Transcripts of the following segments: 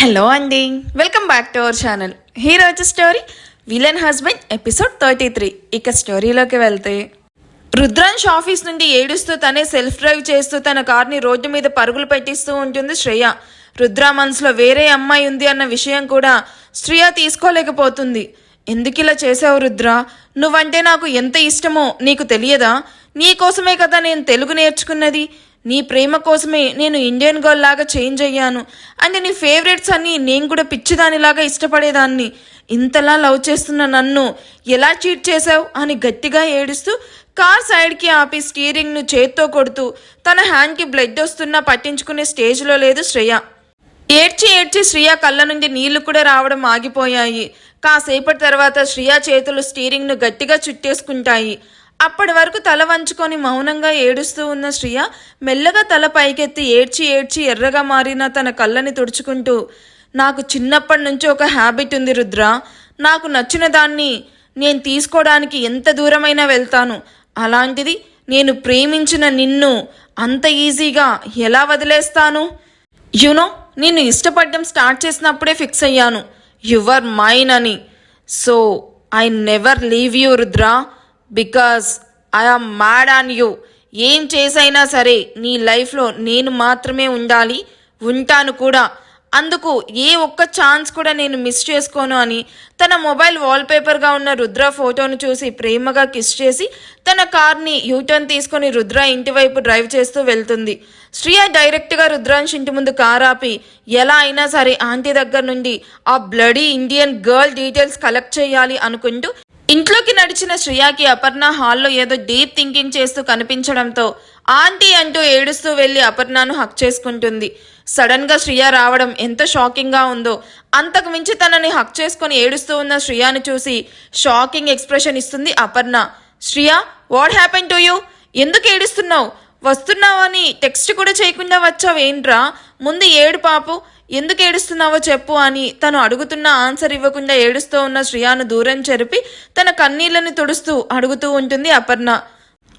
Hello అండి, welcome back to our channel. ఈరోజు story villain husband episode 33. ఇక స్టోరీలోకి వెళ్తే, రుద్రాంశ్ ఆఫీస్ నుండి ఏడుస్తూ తనే సెల్ఫ్ డ్రైవ్ చేస్తూ తన కార్ని రోడ్డు మీద పరుగులు పెట్టిస్తూ ఉంటుంది శ్రేయ. రుద్ర మనసులో వేరే అమ్మాయి ఉంది అన్న విషయం కూడా శ్రేయ తీసుకోలేకపోతుంది. ఎందుకు ఇలా చేసావు రుద్ర? నువ్వంటే నాకు ఎంత ఇష్టమో నీకు తెలియదా? నీ కోసమే కదా నేను తెలుగు నేర్చుకున్నది. నీ ప్రేమ కోసమే నేను ఇండియన్ గర్ల్ లాగా చేంజ్ అయ్యాను. అంటే నీ ఫేవరెట్స్ అన్ని నేను కూడా పిచ్చిదానిలాగా ఇష్టపడేదాన్ని. ఇంతలా లవ్ చేస్తున్న నన్ను ఎలా చీట్ చేసావు అని గట్టిగా ఏడుస్తూ కార్ సైడ్కి ఆపి స్టీరింగ్ను చేత్తో కొడుతూ తన హ్యాండ్కి బ్లడ్ వస్తున్నా పట్టించుకునే స్టేజ్లో లేదు శ్రేయ. ఏడ్చి ఏడ్చి శ్రియ కళ్ళ నుండి నీళ్లు కూడా రావడం ఆగిపోయాయి. కాసేపటి తర్వాత శ్రియ చేతులు స్టీరింగ్ను గట్టిగా చుట్టేసుకుంటాయి. అప్పటి వరకు తల వంచుకొని మౌనంగా ఏడుస్తూ ఉన్న శ్రియ మెల్లగా తల పైకెత్తి ఏడ్చి ఏడ్చి ఎర్రగా మారిన తన కళ్ళని తుడుచుకుంటూ, నాకు చిన్నప్పటి నుంచి ఒక హ్యాబిట్ ఉంది రుద్ర. నాకు నచ్చిన దాన్ని నేను తీసుకోవడానికి ఎంత దూరమైనా వెళ్తాను. అలాంటిది నేను ప్రేమించిన నిన్ను అంత ఈజీగా ఎలా వదిలేస్తాను? యునో, నిన్ను ఇష్టపడడం స్టార్ట్ చేసినప్పుడే ఫిక్స్ అయ్యాను, యువర్ మైన్ అని. So I never leave you Rudra, because I am mad on you. ఏం చేసైనా సరే నీ లైఫ్లో నేను మాత్రమే ఉండాలి, ఉంటాను కూడా. అందుకు ఏ ఒక్క ఛాన్స్ కూడా నేను మిస్ చేసుకోను అని తన మొబైల్ వాల్పేపర్గా ఉన్న రుద్ర ఫోటోను చూసి ప్రేమగా కిస్ చేసి తన కార్ని యూటర్న్ తీసుకొని రుద్ర ఇంటి వైపు డ్రైవ్ చేస్తూ వెళ్తుంది. శ్రియ డైరెక్ట్గా రుద్రాంశ్ ఇంటి ముందు కార్ ఆపి ఎలా అయినా సరే ఆంటీ దగ్గర నుండి ఆ bloody Indian girl details collect చేయాలి అనుకుంటూ ఇంట్లోకి నడిచిన శ్రియకి అపర్ణ హాల్లో ఏదో డీప్ థింకింగ్ చేస్తూ కనిపించడంతో ఆంటీ అంటూ ఏడుస్తూ వెళ్ళి అపర్ణను హక్ చేసుకుంటుంది. సడన్గా శ్రియ రావడం ఎంత షాకింగ్గా ఉందో, అంతకు మించి తనని హక్ చేసుకొని ఏడుస్తూ ఉన్న శ్రియని చూసి షాకింగ్ ఎక్స్ప్రెషన్ ఇస్తుంది Aparna. Shriya, what happen to you? ఎందుకు ఏడుస్తున్నావు? వస్తున్నావని టెక్స్ట్ కూడా చేయకుండా వచ్చావేంట్రా? ముందు ఏడు పాపు, ఎందుకు ఏడుస్తున్నావో చెప్పు అని తను అడుగుతున్న ఆన్సర్ ఇవ్వకుండా ఏడుస్తూ ఉన్న శ్రియాను దూరం చెరిపి తన కన్నీళ్లను తుడుస్తూ అడుగుతూ ఉంటుంది Aparna.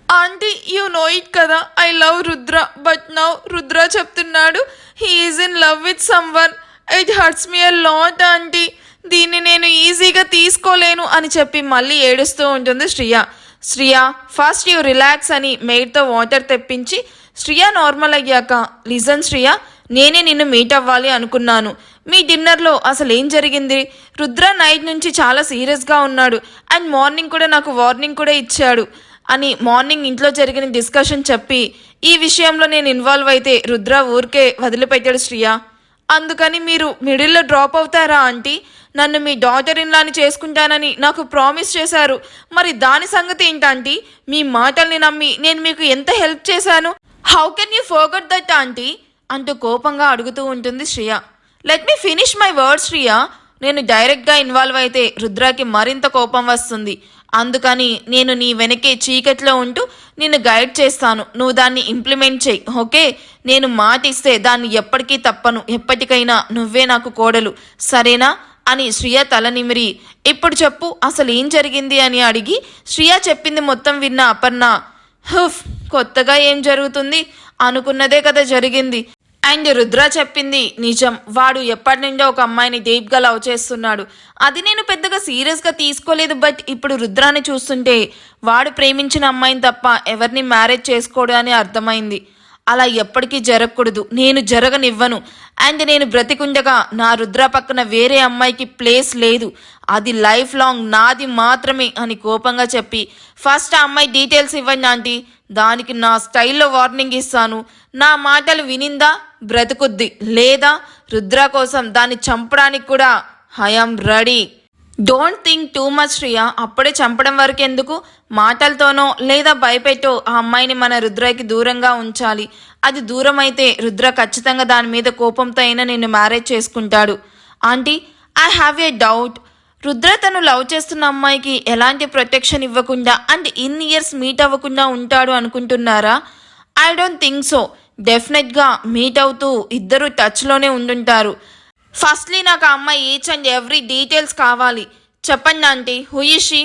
Aunty, you know it కదా, I love Rudra. But now Rudra చెప్తున్నాడు he is in love with someone. It hurts me a lot aunty. దీన్ని నేను ఈజీగా తీసుకోలేను అని చెప్పి మళ్ళీ ఏడుస్తూ ఉంటుంది Shriya. Shriya, first you relax అని మెయిడ్తో వాటర్ తెప్పించి శ్రియ నార్మల్ అయ్యాక, లిజన్ శ్రియ, నేనే నిన్ను మీట్ అవ్వాలి అనుకున్నాను. మీ డిన్నర్లో అసలు ఏం జరిగింది? రుద్ర నైట్ నుంచి చాలా సీరియస్గా ఉన్నాడు అండ్ మార్నింగ్ కూడా నాకు వార్నింగ్ కూడా ఇచ్చాడు అని మార్నింగ్ ఇంట్లో జరిగిన డిస్కషన్ చెప్పి, ఈ విషయంలో నేను ఇన్వాల్వ్ అయితే రుద్ర ఊరికే వదిలిపెట్టాడు శ్రియ. అందుకని మీరు మిడిల్లో డ్రాప్ అవుతారా ఆంటీ? నన్ను మీ డాటర్ ఇన్లాని చేసుకుంటానని నాకు ప్రామిస్ చేశారు. మరి దాని సంగతి ఏంటంటీ? మీ మాటల్ని నమ్మి నేను మీకు ఎంత హెల్ప్ చేశాను. How can you forget that aunty అంటూ కోపంగా అడుగుతూ ఉంటుంది Shriya. Let me finish my word Shriya. నేను డైరెక్ట్గా ఇన్వాల్వ్ అయితే రుద్రాకి మరింత కోపం వస్తుంది. అందుకని నేను నీ వెనకే చీకట్లో ఉంటూ నిన్ను గైడ్ చేస్తాను. నువ్వు దాన్ని ఇంప్లిమెంట్ చేయి, ఓకే? నేను మాట ఇస్తే దాన్ని ఎప్పటికీ తప్పను. ఎప్పటికైనా నువ్వే నాకు కోడలు, సరేనా అని శ్రియ తల నిమిరి, ఇప్పుడు చెప్పు అసలు ఏం జరిగింది అని అడిగి శ్రియ చెప్పింది మొత్తం విన్న అపర్ణ, హుఫ్, కొత్తగా ఏం జరుగుతుంది? అనుకున్నదే కదా జరిగింది. అండ్ రుద్ర చెప్పింది నిజం. వాడు ఎప్పటి నుండో ఒక అమ్మాయిని డీప్గా లవ్ చేస్తున్నాడు. అది నేను పెద్దగా సీరియస్గా తీసుకోలేదు. బట్ ఇప్పుడు రుద్రాని చూస్తుంటే వాడు ప్రేమించిన అమ్మాయిని తప్ప ఎవరిని మ్యారేజ్ చేసుకోడు అని అర్థమైంది. అలా ఎప్పటికీ జరగకూడదు, నేను జరగనివ్వను. అండ్ నేను బ్రతికుండగా నా రుద్ర పక్కన వేరే అమ్మాయికి ప్లేస్ లేదు. అది లైఫ్ లాంగ్ నాది మాత్రమే అని కోపంగా చెప్పి, ఫస్ట్ ఆ అమ్మాయి డీటెయిల్స్ ఇవ్వండి ఆంటీ, దానికి నా స్టైల్లో వార్నింగ్ ఇస్తాను. నా మాటలు వినిందా బ్రతుకుద్ది, లేదా రుద్ర కోసం దాన్ని చంపడానికి కూడా I am ready. Don't think too much Shriya. అప్పుడే చంపడం వరకు ఎందుకు? మాటలతోనో లేదా భయపెట్టో ఆ అమ్మాయిని మన రుద్రకి దూరంగా ఉంచాలి. అది దూరం అయితే రుద్ర ఖచ్చితంగా దాని మీద కోపంతో అయినా నిన్ను మ్యారేజ్ చేసుకుంటాడు. Aunty, I have a doubt. Rudra తను లవ్ చేస్తున్న అమ్మాయికి ఎలాంటి ప్రొటెక్షన్ ఇవ్వకుండా అండ్ ఇన్ ఇయర్స్ మీట్ అవ్వకుండా ఉంటాడు అనుకుంటున్నారా? I don't think so. డెఫినెట్గా మీట్ అవుతూ ఇద్దరు టచ్లోనే ఉండుంటారు. ఫస్ట్లీ నాకు ఆ అమ్మాయి ఈచ్ అండ్ ఎవ్రీ డీటెయిల్స్ కావాలి. చెప్పండి ఆంటీ, హూ ఇస్ షీ?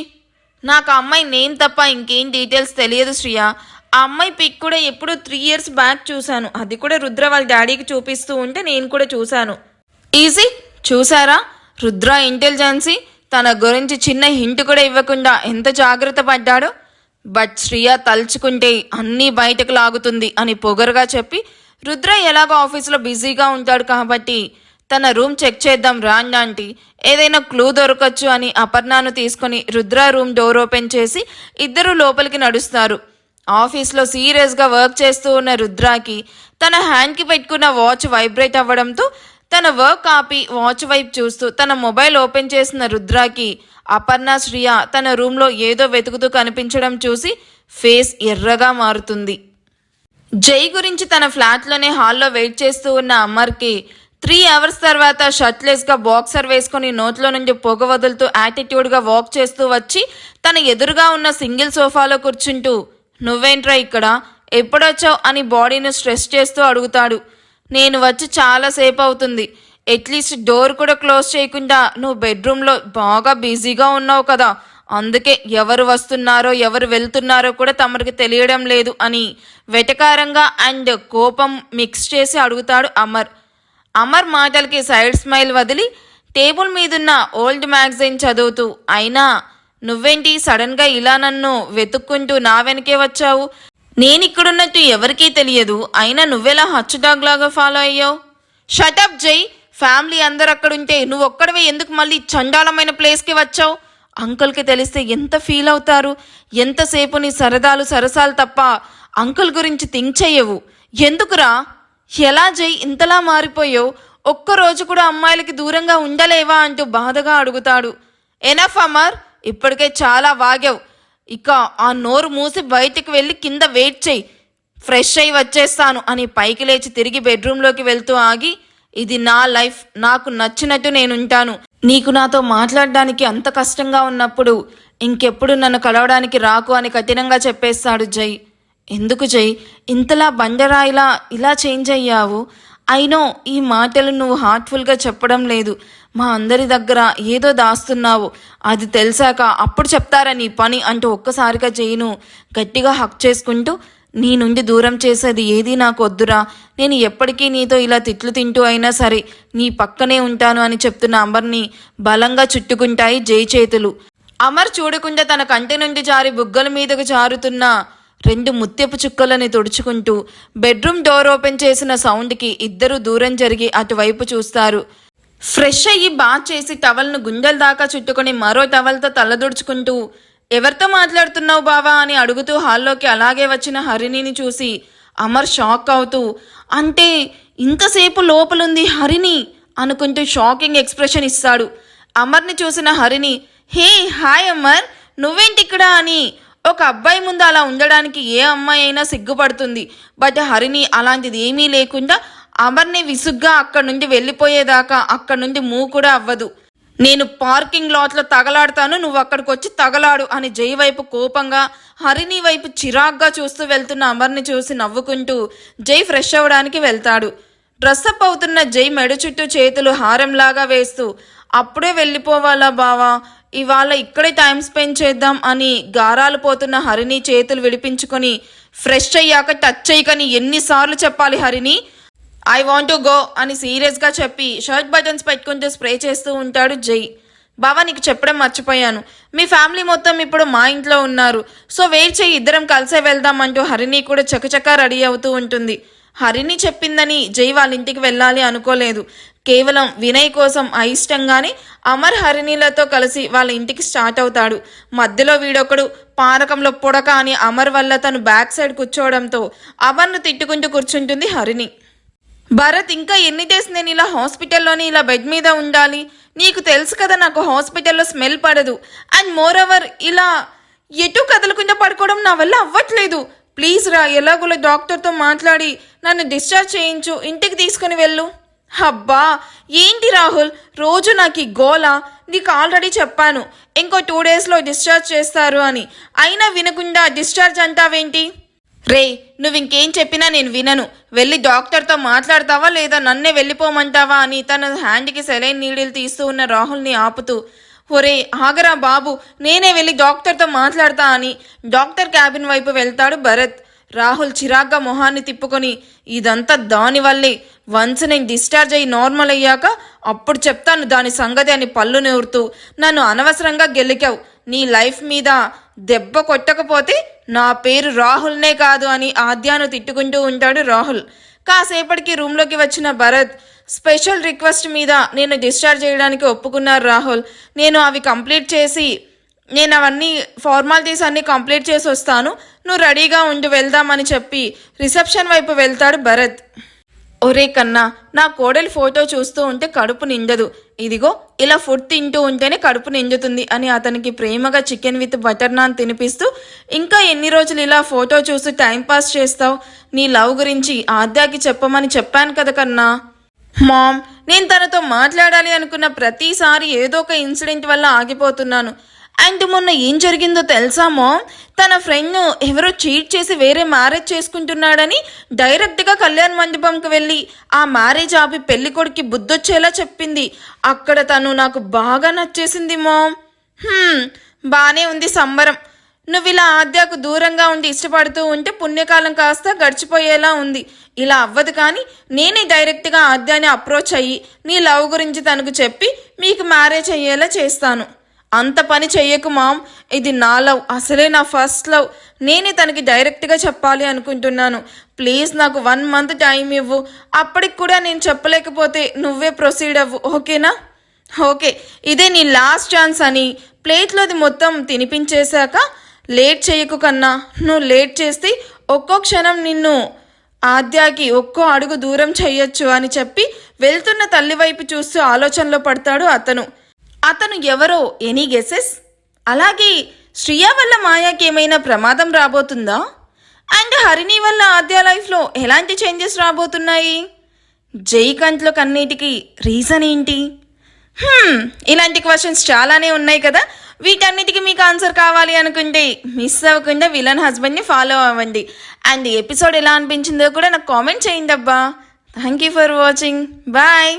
నాకు ఆ అమ్మాయి నేమ్ తప్ప ఇంకేం డీటెయిల్స్ తెలియదు శ్రియ. ఆ అమ్మాయి పిక్ కూడా ఎప్పుడూ 3 years బ్యాక్ చూశాను. అది కూడా రుద్ర వాళ్ళ డాడీకి చూపిస్తూ ఉంటే నేను కూడా చూశాను. ఈజీ చూసారా, రుద్ర ఇంటెలిజెన్సీ తన గురించి చిన్న హింట్ కూడా ఇవ్వకుండా ఎంత జాగ్రత్త పడ్డాడో. బట్ శ్రియ తలుచుకుంటే అన్నీ బయటకు లాగుతుంది అని పొగరుగా చెప్పి రుద్ర ఎలాగో ఆఫీస్లో బిజీగా ఉంటాడు కాబట్టి తన రూమ్ చెక్ చేద్దాం రాండి ఆంటీ, ఏదైనా క్లూ దొరకచ్చు అని అపర్ణను తీసుకొని రుద్ర రూమ్ డోర్ ఓపెన్ చేసి ఇద్దరు లోపలికి నడుస్తారు. ఆఫీస్లో సీరియస్గా వర్క్ చేస్తూ ఉన్న రుద్రాకి తన హ్యాండ్కి పెట్టుకున్న వాచ్ వైబ్రేట్ అవ్వడంతో తన వర్క్ ఆపి వాచ్ వైపు చూస్తూ తన మొబైల్ ఓపెన్ చేసిన రుద్రాకి అపర్ణ శ్రియ తన రూమ్లో ఏదో వెతుకుతూ కనిపించడం చూసి ఫేస్ ఎర్రగా మారుతుంది. జై గురించి తన ఫ్లాట్లోనే హాల్లో వెయిట్ చేస్తూ ఉన్న అమర్కి 3 అవర్స్ తర్వాత షర్ట్లెస్గా బాక్సర్ వేసుకొని నోట్లో నుంచి పొగ వదులుతూ యాటిట్యూడ్గా వాక్ చేస్తూ వచ్చి తన ఎదురుగా ఉన్న సింగిల్ సోఫాలో కూర్చుంటూ నువ్వేంట్రా ఇక్కడ, ఎప్పుడొచ్చావు అని బాడీని స్ట్రెస్ చేస్తూ అడుగుతాడు. నేను వచ్చి చాలాసేపు అవుతుంది, అట్లీస్ట్ డోర్ కూడా క్లోజ్ చేయకుండా నువ్వు బెడ్రూమ్లో బాగా బిజీగా ఉన్నావు కదా, అందుకే ఎవరు వస్తున్నారో ఎవరు వెళ్తున్నారో కూడా తమరికి తెలియడం లేదు అని వెటకారంగా అండ్ కోపం మిక్స్ చేసి అడుగుతాడు అమర్. అమర్ మాటలకి సైడ్ స్మైల్ వదిలి టేబుల్ మీదున్న ఓల్డ్ మ్యాగజైన్ చదువుతూ, అయినా నువ్వేంటి సడన్గా ఇలా నన్ను వెతుక్కుంటూ నా వెనకే వచ్చావు, నేనిక్కడున్నట్టు ఎవరికీ తెలియదు, అయినా నువ్వెలా హచ్ డాగ్ లాగా ఫాలో అయ్యావు? షటప్ జై, ఫ్యామిలీ అందరు అక్కడుంటే నువ్వు ఒక్కడవే ఎందుకు మళ్ళీ చండాలమైన ప్లేస్కి వచ్చావు? అంకుల్కి తెలిస్తే ఎంత ఫీల్ అవుతారు? ఎంతసేపు నీ సరసాలు తప్ప అంకుల్ గురించి థింక్ చెయ్యవు, ఎందుకురా? ఎలా జై ఇంతలా మారిపోయావు? ఒక్కరోజు కూడా అమ్మాయిలకి దూరంగా ఉండలేవా అంటూ బాధగా అడుగుతాడు. ఎనఫ్ అమర్, ఇప్పటికే చాలా వాగావు, ఇక ఆ నోరు మూసి బయటికి వెళ్ళి కింద వెయిట్ చెయ్యి, ఫ్రెష్ అయి వచ్చేస్తాను అని పైకి లేచి తిరిగి బెడ్రూమ్లోకి వెళ్తూ ఆగి, ఇది నా లైఫ్, నాకు నచ్చినట్టు నేనుంటాను, నీకు నాతో మాట్లాడడానికి అంత కష్టంగా ఉన్నప్పుడు ఇంకెప్పుడు నన్ను కలవడానికి రాకు అని కఠినంగా చెప్పేస్తాడు జై. ఎందుకు జై ఇంతలా బండరాయిలా ఇలా చేంజ్ అయ్యావు? అయినో ఈ మాటలు నువ్వు హార్ట్ఫుల్గా చెప్పడం లేదు, మా అందరి దగ్గర ఏదో దాస్తున్నావు, అది తెలిసాక అప్పుడు చెప్తారా నీ పని అంటూ ఒక్కసారిగా జైను గట్టిగా హక్ చేసుకుంటూ, నీ నుండి దూరం చేసేది ఏదీ నాకు వద్దురా, నేను ఎప్పటికీ నీతో ఇలా తిట్లు తింటూ అయినా సరే నీ పక్కనే ఉంటాను అని చెప్తున్న అమర్ని బలంగా చుట్టుకుంటాయి జై చేతులు. అమర్ చూడకుండా తన కంటి నుండి జారి బుగ్గల మీదకు జారుతున్న 2 ముత్యపు చుక్కలని తుడుచుకుంటూ బెడ్రూమ్ డోర్ ఓపెన్ చేసిన సౌండ్కి ఇద్దరు దూరం జరిగి అటువైపు చూస్తారు. ఫ్రెష్ అయ్యి బాత్ చేసి టవల్ను గుండెల దాకా చుట్టుకొని మరో టవల్తో తలదుడుచుకుంటూ, ఎవరితో మాట్లాడుతున్నావు బావా అని అడుగుతూ హాల్లోకి అలాగే వచ్చిన హరిణిని చూసి అమర్ షాక్ అవుతూ, అంటే ఇంతసేపు లోపలుంది హరిణి అనుకుంటూ షాకింగ్ ఎక్స్ప్రెషన్ ఇస్తాడు. అమర్ని చూసిన హరిణి, హే హాయ్ అమర్, నువ్వేంటి ఇక్కడ అని. ఒక అబ్బాయి ముందు అలా ఉండడానికి ఏ అమ్మాయి అయినా సిగ్గుపడుతుంది, బట్ హరిణి అలాంటిది ఏమీ లేకుండా అమర్ని విసుగ్గా అక్కడి నుండి వెళ్ళిపోయేదాకా అక్కడి నుండి మూవ్ కూడా అవ్వదు. నేను పార్కింగ్ లాట్లో తగలాడతాను, నువ్వు అక్కడికి వచ్చి తగలాడు అని జై వైపు కోపంగా, హరిణి వైపు చిరాగ్గా చూస్తూ వెళ్తున్న అమర్ని చూసి నవ్వుకుంటూ జై ఫ్రెష్ అవ్వడానికి వెళ్తాడు. డ్రెస్అప్ అవుతున్న జై మెడ చుట్టూ చేతులు హారంలాగా వేస్తూ, అప్పుడే వెళ్ళిపోవాలా బావా, ఇవాళ ఇక్కడే టైం స్పెండ్ చేద్దాం అని గారాలు పోతున్న హరిణి చేతులు విడిపించుకొని, ఫ్రెష్ అయ్యాక టచ్ చేయకని ఎన్నిసార్లు చెప్పాలి Harini, I want to go అని సీరియస్గా చెప్పి షర్ట్ బటన్స్ పెట్టుకుంటూ స్ప్రే చేస్తూ ఉంటాడు జై. బావా నీకు చెప్పడం మర్చిపోయాను, మీ ఫ్యామిలీ మొత్తం ఇప్పుడు మా ఇంట్లో ఉన్నారు, సో వెయిట్ చేయి, ఇద్దరం కలిసే వెళ్దాం అంటూ హరిణి కూడా చకచకా రెడీ అవుతూ ఉంటుంది. హరిణి చెప్పిందని జై వాళ్ళ ఇంటికి వెళ్ళాలి అనుకోలేదు, కేవలం వినయ్ కోసం అయిష్టంగానే అమర్ హరిణిలతో కలిసి వాళ్ళ ఇంటికి స్టార్ట్ అవుతాడు. మధ్యలో వీడొకడు పానకంలో పొడక అని అమర్ వల్ల తను బ్యాక్ సైడ్ కూర్చోవడంతో అమర్ను తిట్టుకుంటూ కూర్చుంటుంది హరిణి. భరత్, ఇంకా ఎన్ని డేస్ నేను ఇలా హాస్పిటల్లోని ఇలా బెడ్ మీద ఉండాలి, నీకు తెలుసు కదా నాకు హాస్పిటల్లో స్మెల్ పడదు, అండ్ మోర్ ఓవర్ ఇలా ఎటు కదలకుండా పడుకోవడం నా వల్ల అవ్వట్లేదు, ప్లీజ్ రా ఎలాగోలా డాక్టర్తో మాట్లాడి నన్ను డిశ్చార్జ్ చేయించు, ఇంటికి తీసుకుని వెళ్ళు. అబ్బా ఏంటి రాహుల్ రోజు నాకు ఈ గోలా, నీకు ఆల్రెడీ చెప్పాను ఇంకో 2 డేస్లో డిశ్చార్జ్ చేస్తారు అని, అయినా వినకుండా డిశ్చార్జ్ అంటావేంటి? రే నువ్వు ఇంకేం చెప్పినా నేను వినను, వెళ్ళి డాక్టర్తో మాట్లాడతావా లేదా నన్నే వెళ్ళిపోమంటావా అని తన హ్యాండ్కి సెలైన్ నీడిల్ తీస్తూ ఉన్న రాహుల్ని ఆపుతూ, ఒరే ఆగరా బాబు, నేనే వెళ్ళి డాక్టర్తో మాట్లాడతా అని డాక్టర్ క్యాబిన్ వైపు వెళ్తాడు భరత్. రాహుల్ చిరాగ్గా మొహాన్ని తిప్పుకొని, ఇదంతా దానివల్లే. వన్స్ నేను డిశ్చార్జ్ అయ్యి నార్మల్ అయ్యాక అప్పుడు చెప్తాను దాని సంగతి అని పళ్ళు నూరుతూ, నన్ను అనవసరంగా గెలికావు. నీ లైఫ్ మీద దెబ్బ కొట్టకపోతే నా పేరు రాహుల్నే కాదు అని ఆద్యాను తిట్టుకుంటూ ఉంటాడు రాహుల్. కాసేపటికి రూమ్లోకి వచ్చిన భరత్ స్పెషల్ రిక్వెస్ట్ మీద నేను డిశ్చార్జ్ చేయడానికి ఒప్పుకున్నారు రాహుల్. నేను అవి కంప్లీట్ చేసి నేను అవన్నీ ఫార్మాలిటీస్ అన్నీ కంప్లీట్ చేసి వస్తాను, నువ్వు రెడీగా ఉండి వెళ్దామని చెప్పి రిసెప్షన్ వైపు వెళ్తాడు భరత్. ఒరే కన్నా, నా కోడలి ఫోటో చూస్తూ ఉంటే కడుపు నిండదు, ఇదిగో ఇలా ఫుడ్ తింటూ ఉంటేనే కడుపు నిండుతుంది అని అతనికి ప్రేమగా చికెన్ విత్ బటర్ నాన్ తినిపిస్తూ, ఇంకా ఎన్ని రోజులు ఇలా ఫోటో చూస్తూ టైంపాస్ చేస్తావు? నీ లవ్ గురించి ఆద్యాకి చెప్పమని చెప్పాను కదా కన్నా. మామ్, నేను తనతో మాట్లాడాలి అనుకున్న ప్రతిసారి ఏదో ఒక ఇన్సిడెంట్ వల్ల ఆగిపోతున్నాను. అండ్ మొన్న ఏం జరిగిందో తెలుసా మామ్? తన ఫ్రెండ్ ఎవరో చీట్ చేసి వేరే మ్యారేజ్ చేసుకుంటున్నాడని డైరెక్ట్గా కళ్యాణ మండపంకి వెళ్ళి ఆ మ్యారేజ్ ఆపి పెళ్లి కొడుక్కి బుద్ధొచ్చేలా చెప్పింది. అక్కడ తను నాకు బాగా నచ్చేసింది మామ్. బానే ఉంది సంబరం. నువ్వు ఇలా ఆద్యాకు దూరంగా ఉండి ఇష్టపడుతూ ఉంటే పుణ్యకాలం కాస్త గడిచిపోయేలా ఉంది. ఇలా అవ్వదు, కానీ నేనే డైరెక్ట్గా ఆద్యాన్ని అప్రోచ్ అయ్యి నీ లవ్ గురించి తనకు చెప్పి మీకు మ్యారేజ్ అయ్యేలా చేస్తాను. అంత పని చెయ్యకు మామ్, ఇది నా లవ్, అసలే నా ఫస్ట్ లవ్. నేనే తనకి డైరెక్ట్గా చెప్పాలి అనుకుంటున్నాను. ప్లీజ్ నాకు 1 month టైం ఇవ్వు. అప్పటికి కూడా నేను చెప్పలేకపోతే నువ్వే ప్రొసీడ్ అవ్వు, ఓకేనా? ఓకే, ఇదే నీ లాస్ట్ ఛాన్స్ అని ప్లేట్లోది మొత్తం తినిపించేశాక, లేట్ చేయకు కన్నా. నువ్వు లేట్ చేస్తే ఒక్కో క్షణం నిన్ను ఆద్యాకి ఒక్కో అడుగు దూరం చెయ్యొచ్చు అని చెప్పి వెళ్తున్న తల్లి వైపు చూస్తూ ఆలోచనలో పడతాడు అతను ఎవరో ఎనీ గెసెస్? అలాగే శ్రియా వల్ల మాయాకి ఏమైనా ప్రమాదం రాబోతుందా? అండ్ హరిణి వల్ల ఆద్య లైఫ్లో ఎలాంటి చేంజెస్ రాబోతున్నాయి? జైకంట్లో కన్నిటికి రీజన్ ఏంటి? ఇలాంటి క్వశ్చన్స్ చాలానే ఉన్నాయి కదా. వీటన్నిటికీ మీకు ఆన్సర్ కావాలి అనుకుంటే మిస్ అవ్వకుండా విలన్ హస్బెండ్ని ఫాలో అవ్వండి. అండ్ ఎపిసోడ్ ఎలా అనిపించిందో కూడా నాకు కామెంట్ చేయండి అబ్బా. Thank you for watching. Bye.